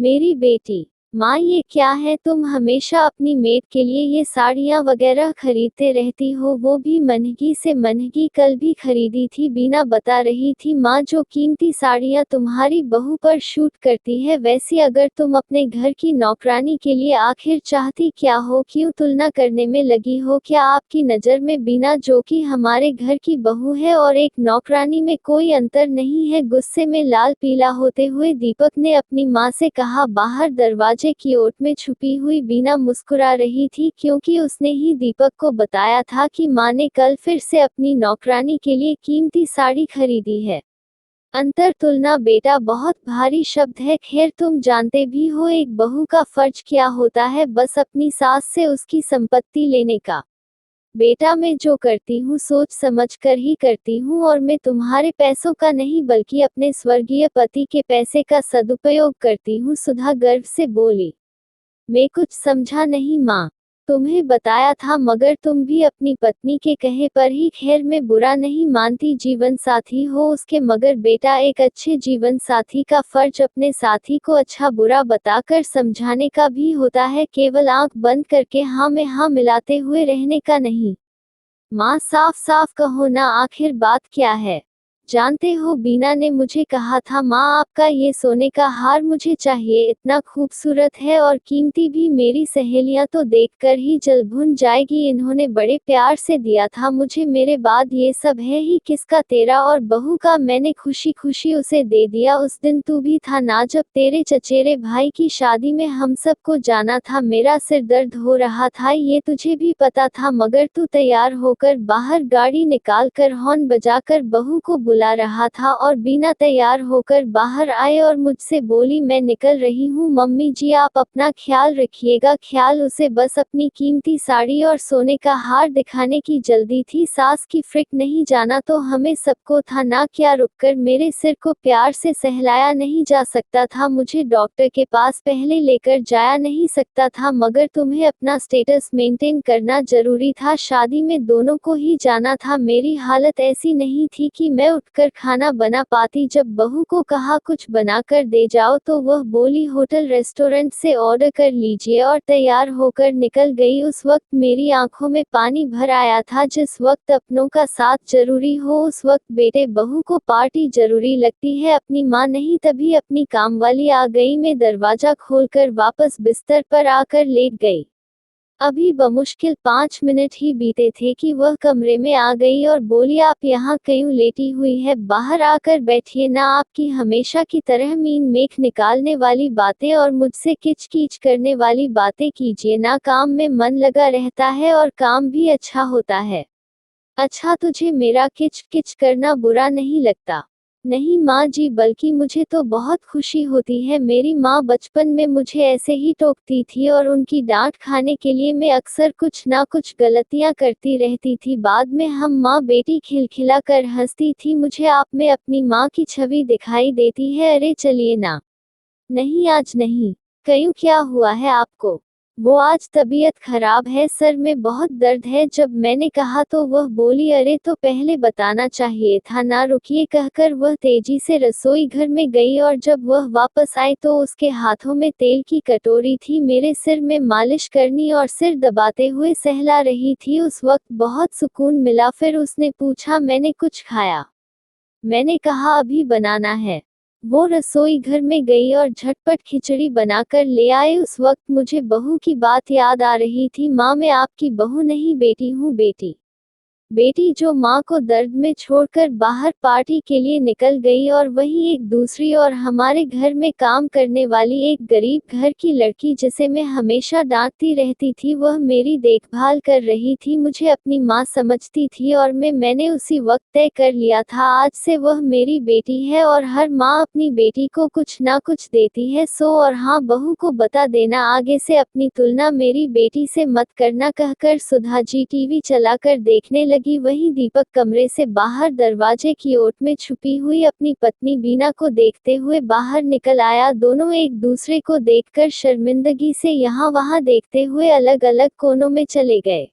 मेरी बेटी, माँ ये क्या है, तुम हमेशा अपनी मेड के लिए ये साड़ियाँ वगैरह खरीदते रहती हो, वो भी महंगी से महंगी, कल भी खरीदी थी। बीना बता रही थी माँ, जो कीमती साड़ियाँ तुम्हारी बहू पर शूट करती है, वैसी अगर तुम अपने घर की नौकरानी के लिए आखिर चाहती क्या हो, क्यों तुलना करने में लगी हो? क्या आपकी नज़र में बीना, जो कि हमारे घर की बहू है, और एक नौकरानी में कोई अंतर नहीं है? गुस्से में लाल पीला होते हुए दीपक ने अपनी माँ से कहा। बाहर दरवाजे की ओट में छुपी हुई बीना मुस्कुरा रही थी, क्योंकि उसने ही दीपक को बताया था कि माँ ने कल फिर से अपनी नौकरानी के लिए कीमती साड़ी खरीदी है। अंतर तुलना बेटा बहुत भारी शब्द है। खैर, तुम जानते भी हो एक बहू का फर्ज क्या होता है, बस अपनी सास से उसकी संपत्ति लेने का। बेटा, मैं जो करती हूँ सोच समझ कर ही करती हूँ, और मैं तुम्हारे पैसों का नहीं बल्कि अपने स्वर्गीय पति के पैसे का सदुपयोग करती हूँ, सुधा गर्व से बोली। मैं कुछ समझा नहीं माँ, तुम्हें बताया था, मगर तुम भी अपनी पत्नी के कहे पर ही। खैर, मैं बुरा नहीं मानती, जीवन साथी हो उसके, मगर बेटा एक अच्छे जीवन साथी का फर्ज अपने साथी को अच्छा बुरा बताकर समझाने का भी होता है, केवल आंख बंद करके हाँ में हाँ मिलाते हुए रहने का नहीं। माँ, साफ साफ कहो ना, आखिर बात क्या है? जानते हो, बीना ने मुझे कहा था माँ, आपका ये सोने का हार मुझे चाहिए, इतना खूबसूरत है और कीमती भी, मेरी सहेलियाँ तो देखकर ही जल भुन जाएगी, इन्होंने बड़े प्यार से दिया था मुझे, मेरे बाद ये सब है ही किसका, तेरा और बहू का। मैंने खुशी खुशी उसे दे दिया। उस दिन तू भी था ना, जब तेरे चचेरे भाई की शादी में हम सबको जाना था, मेरा सिर दर्द हो रहा था, ये तुझे भी पता था, मगर तू तैयार होकर बाहर गाड़ी निकाल कर हॉर्न बजाकर बहू को बुला रहा था, और बीना तैयार होकर बाहर आए और मुझसे बोली, मैं निकल रही हूँ मम्मी जी, आप अपना ख्याल रखिएगा। ख्याल, उसे बस अपनी कीमती साड़ी और सोने का हार दिखाने की जल्दी थी, सास की फ्रिक नहीं, जाना तो हमें सबको था ना, क्या रुककर मेरे सिर को प्यार से सहलाया नहीं जा सकता था, मुझे डॉक्टर के पास पहले लेकर जाया नहीं सकता था, मगर तुम्हें अपना स्टेटस मेंटेन करना जरूरी था, शादी में दोनों को ही जाना था, मेरी हालत ऐसी नहीं थी कि मैं उठकर खाना बना पाती। जब बहू को कहा कुछ बनाकर दे जाओ, तो वह बोली होटल रेस्टोरेंट से ऑर्डर कर लीजिए, और तैयार होकर निकल गई। उस वक्त मेरी आंखों में पानी भर आया था। जिस वक्त अपनों का साथ जरूरी हो, उस वक्त बेटे बहू को पार्टी जरूरी लगती है, अपनी माँ नहीं। तभी अपनी कामवाली आ गई, मैं दरवाजा खोलकर वापस बिस्तर पर आकर लेट गई। अभी बमुश्किल 5 मिनट ही बीते थे कि वह कमरे में आ गई और बोली, आप यहाँ क्यों लेटी हुई है, बाहर आकर बैठिए ना, आपकी हमेशा की तरह मीन मेख निकालने वाली बातें और मुझसे किच किच करने वाली बातें कीजिए ना, काम में मन लगा रहता है और काम भी अच्छा होता है। अच्छा, तुझे मेरा किच किच करना बुरा नहीं लगता? नहीं माँ जी, बल्कि मुझे तो बहुत खुशी होती है। मेरी माँ बचपन में मुझे ऐसे ही टोकती थी, और उनकी डांट खाने के लिए मैं अक्सर कुछ ना कुछ गलतियाँ करती रहती थी। बाद में हम माँ बेटी खिलखिला कर हंसती थी। मुझे आप में अपनी माँ की छवि दिखाई देती है। अरे चलिए ना। नहीं, आज नहीं। क्यों, क्या हुआ है आपको? वो आज तबीयत खराब है, सर में बहुत दर्द है। जब मैंने कहा तो वह बोली, अरे तो पहले बताना चाहिए था ना, रुकिए कहकर वह तेजी से रसोई घर में गई, और जब वह वापस आई तो उसके हाथों में तेल की कटोरी थी, मेरे सिर में मालिश करनी और सिर दबाते हुए सहला रही थी। उस वक्त बहुत सुकून मिला। फिर उसने पूछा, मैंने कुछ खाया? मैंने कहा, अभी बनाना है। वो रसोई घर में गई और झटपट खिचड़ी बनाकर ले आए। उस वक्त मुझे बहू की बात याद आ रही थी। माँ, मैं आपकी बहू नहीं, बेटी हूँ, बेटी। बेटी जो माँ को दर्द में छोड़कर बाहर पार्टी के लिए निकल गई, और वहीं एक दूसरी और हमारे घर में काम करने वाली एक गरीब घर की लड़की, जिसे मैं हमेशा डांटती रहती थी, वह मेरी देखभाल कर रही थी। मुझे अपनी माँ समझती थी, और मैंने उसी वक्त तय कर लिया था, आज से वह मेरी बेटी है, और हर माँ अपनी बेटी को कुछ ना कुछ देती है। और हाँ, बहू को बता देना, आगे से अपनी तुलना मेरी बेटी से मत करना, कहकर सुधा जी टीवी चलाकर देखने लगी। वहीं दीपक कमरे से बाहर दरवाजे की ओट में छुपी हुई अपनी पत्नी बीना को देखते हुए बाहर निकल आया। दोनों एक दूसरे को देखकर शर्मिंदगी से यहाँ वहाँ देखते हुए अलग अलग कोनों में चले गए।